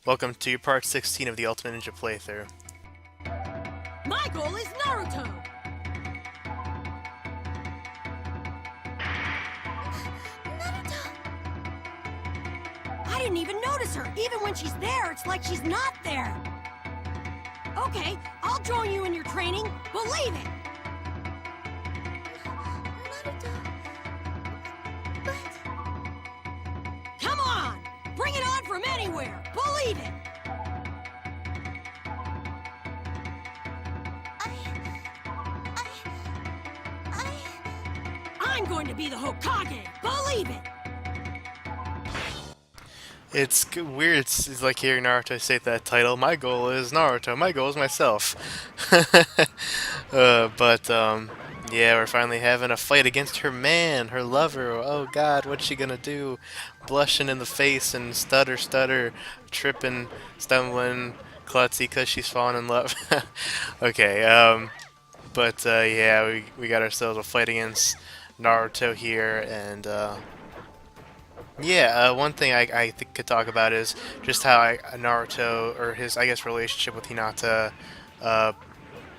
Welcome to part 16 of the Ultimate Ninja playthrough. My goal is Naruto! Naruto! I didn't even notice her. Even when she's there, it's like she's not there. Okay, I'll join you in your training. Believe it! Naruto... But... Come on! Bring it on from anywhere! Believe it! I'm going to be the Hokage! Believe it! It's weird, it's like hearing Naruto say that title. My goal is Naruto, my goal is myself. Yeah, we're finally having a fight against her man, her lover. Oh god, what's she gonna do? Blushing in the face and stutter, tripping, stumbling, klutzy because she's fallen in love. Okay, yeah, we got ourselves a fight against Naruto here, and yeah, one thing I could talk about is just how Naruto, or his, I guess, relationship with Hinata, uh,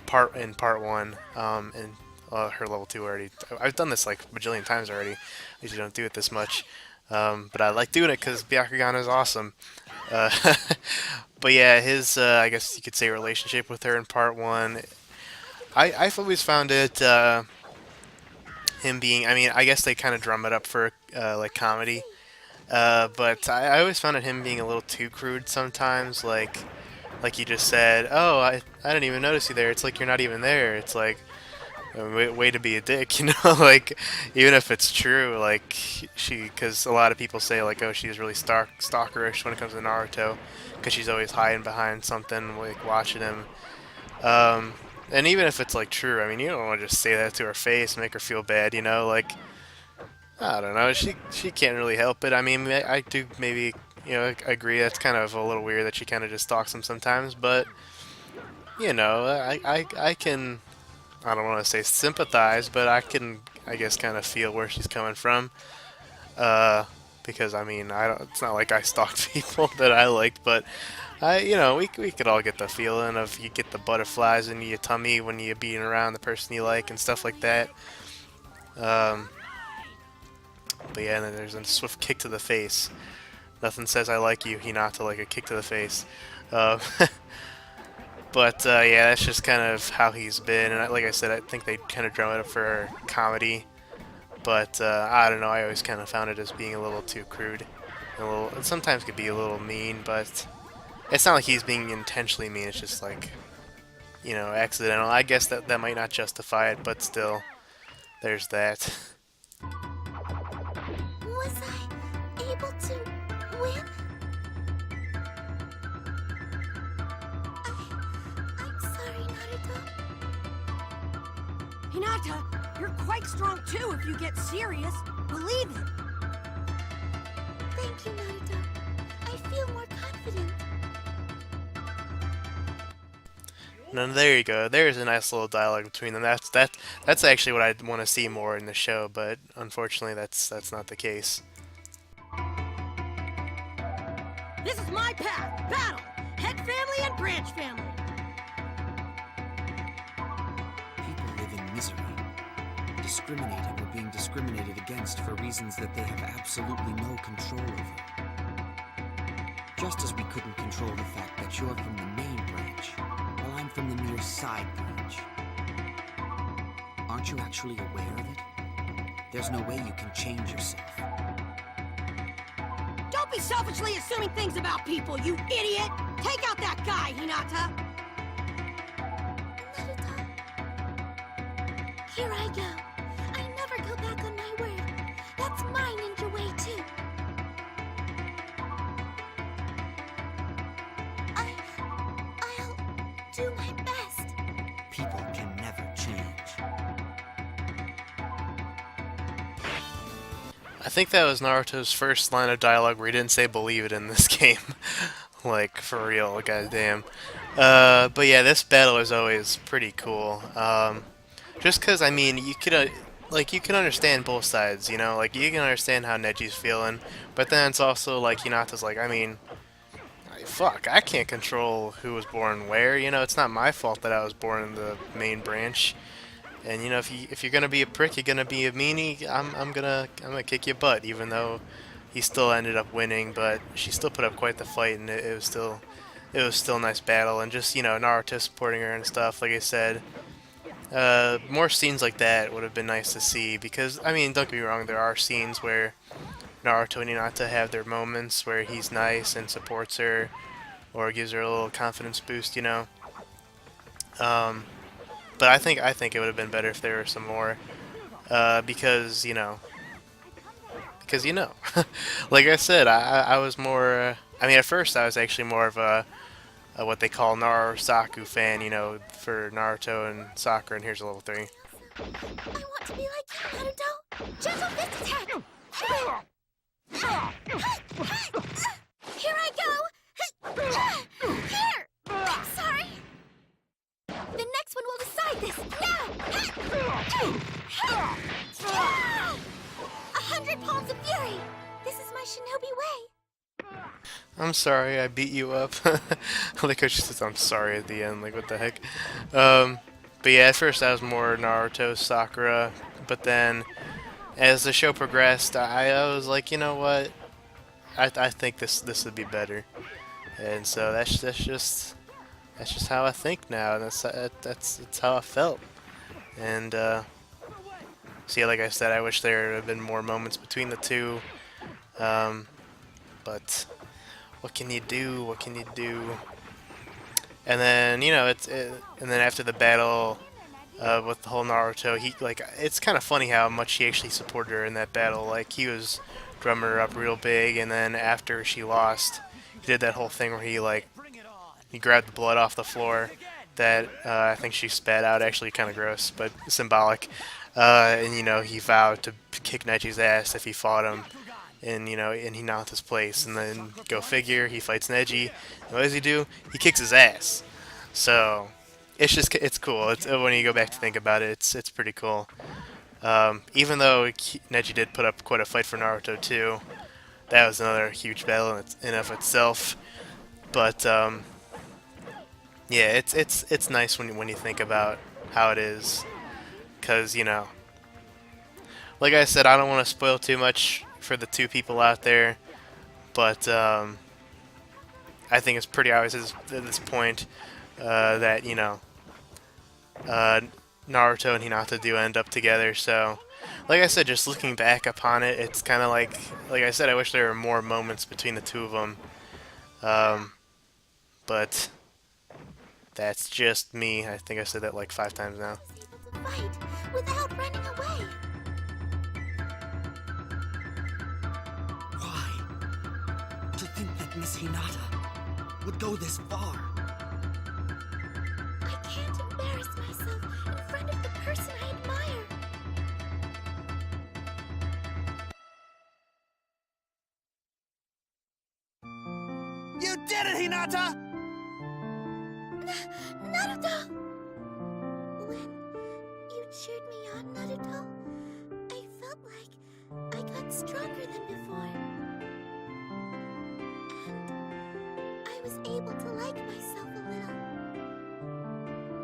part one, and her level 2 already. I've done this like a bajillion times already. I usually don't do it this much, but I like doing it because Byakugan is awesome. Uh, but yeah, his, I guess you could say, relationship with her in part one, I've always found it, him being, I mean, I guess they kind of drum it up for, like, comedy. But I always found it him being a little too crude sometimes, like you just said, oh, I didn't even notice you there. It's like you're not even there. It's like, way to be a dick, you know? Like, even if it's true, like, because a lot of people say, like, oh, she's really stalkerish when it comes to Naruto, because she's always hiding behind something, like, watching him. Um, and even if it's, like, true, I mean, you don't want to just say that to her face, make her feel bad, you know? Like, I don't know. She can't really help it. I mean, I do maybe, agree that's kind of a little weird that she kind of just stalks him sometimes. But I can, I don't want to say sympathize, but I can, I guess, kind of feel where she's coming from. Uh, because I mean, I don't. It's not like I stalked people that I liked, but we could all get the feeling of you get the butterflies in your tummy when you're being around the person you like and stuff like that. Um, But yeah, and then there's a swift kick to the face. Nothing says I like you, Hinata, like a kick to the face. Uh, yeah, that's just kind of how he's been. And like I said, I think they kind of drum it up for comedy. But I don't know, I always kind of found it as being a little too crude. It sometimes could be a little mean, but it's not like he's being intentionally mean. It's just like, accidental. I guess that might not justify it, but still, there's that. Was I able to win? I'm sorry, Naruto. Hinata, you're quite strong too if you get serious. Believe it. Thank you, Naruto. I feel more confident. And there you go. There's a nice little dialogue between them. That's actually what I want to see more in the show, but unfortunately, that's not the case. This is my path. Battle. Head family and branch family. People live in misery, discriminating or being discriminated against for reasons that they have absolutely no control over. Just as we couldn't control the fact that you're from the main branch, while I'm from the near side branch. Aren't you actually aware of it? There's no way you can change yourself. Don't be selfishly assuming things about people, you idiot! Take out that guy, Hinata! Naruto. Here I go. I never go back on my word. That's my ninja way, too. I'll do my best. People can never change. I think that was Naruto's first line of dialogue where he didn't say "believe it" in this game. Like, for real, goddamn. But yeah, this battle is always pretty cool. Just because, I mean, you can understand both sides, you know? Like, you can understand how Neji's feeling, but then it's also like Hinata's like, I mean, fuck, I can't control who was born where. You know, it's not my fault that I was born in the main branch. And you know, if you're gonna be a prick, you're gonna be a meanie. I'm gonna kick your butt, even though he still ended up winning. But she still put up quite the fight, and it was still a nice battle. And just Naruto supporting her and stuff. Like I said, more scenes like that would have been nice to see because I mean, don't get me wrong, there are scenes where Naruto and Hinata have their moments where he's nice and supports her or gives her a little confidence boost, you know. Um, but I think it would have been better if there were some more, because like I said, I was more. I mean, at first I was actually more of a what they call Narusaku fan, you know, for Naruto and Sakura. And here's a level 3. I want to be like you, Naruto. Gentle fist attack. Here I go. Here. I'm sorry. The next one will decide this. Now. 100 palms of fury. This is my shinobi way. I'm sorry, I beat you up. Like how she says, "I'm sorry" at the end. Like what the heck? Um, but yeah, at first I was more Naruto, Sakura, but then as the show progressed, I was like, you know what? I think this would be better, and so that's just how I think now, and that's how I felt. And see, like I said, I wish there had been more moments between the two, um, but what can you do? What can you do? And then and then after the battle with the whole Naruto, he like it's kind of funny how much he actually supported her in that battle. Like he was drumming her up real big, and then after she lost, he did that whole thing where he grabbed the blood off the floor that I think she spat out. Actually, kind of gross, but symbolic. And he vowed to kick Neji's ass if he fought him in Hinata's place. And then go figure, he fights Neji. And what does he do? He kicks his ass. So it's cool. It's when you go back to think about it, it's pretty cool. Even though Neji did put up quite a fight for Naruto too, that was another huge battle in of itself. But yeah, it's nice when you think about how it is, because like I said, I don't want to spoil too much for the two people out there, but I think it's pretty obvious at this point that uh, Naruto and Hinata do end up together. So, like I said, just looking back upon it, it's kind of like I said, I wish there were more moments between the two of them. But that's just me. I think I said that like 5 times now. Fight without running away. Why? To think that Miss Hinata would go this far. I can't embarrass myself in front of the person I admire. You did it, Hinata! Naruto! When you cheered me on, Naruto, I felt like I got stronger than before. And I was able to like myself a little.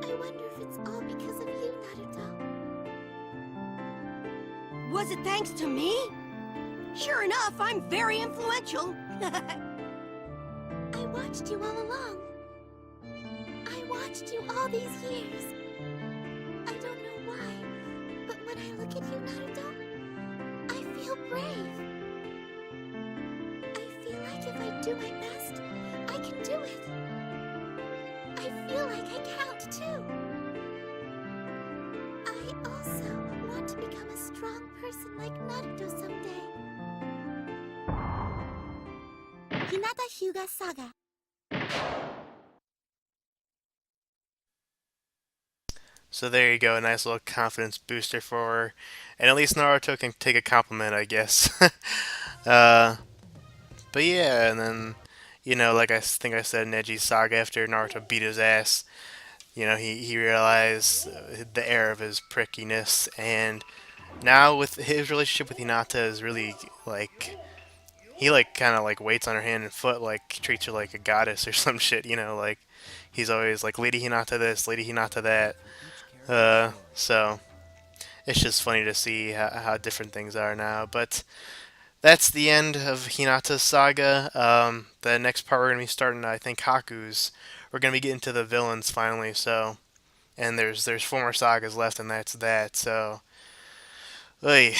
I wonder if it's all because of you, Naruto. Was it thanks to me? Sure enough, I'm very influential. I watched you all along. I watched you all these years. I don't know why, but when I look at you, Naruto, I feel brave. I feel like if I do my best, I can do it. I feel like I count too. I also want to become a strong person like Naruto someday. Hinata Saga. So there you go, a nice little confidence booster for her. And at least Naruto can take a compliment, I guess. uh, but yeah, and then, like I think I said, Neji's saga, after Naruto beat his ass, he realized the error of his prickiness, and now with his relationship with Hinata is really, like, he like kind of like waits on her hand and foot, like treats her like a goddess or some shit. Like he's always like Lady Hinata this, Lady Hinata that. For each character's story. So it's just funny to see how different things are now. But that's the end of Hinata's saga. The next part we're gonna be starting, I think, Haku's. We're gonna be getting to the villains finally. So, and there's four more sagas left, and that's that. So, oy.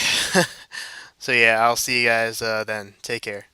So yeah, I'll see you guys then. Take care.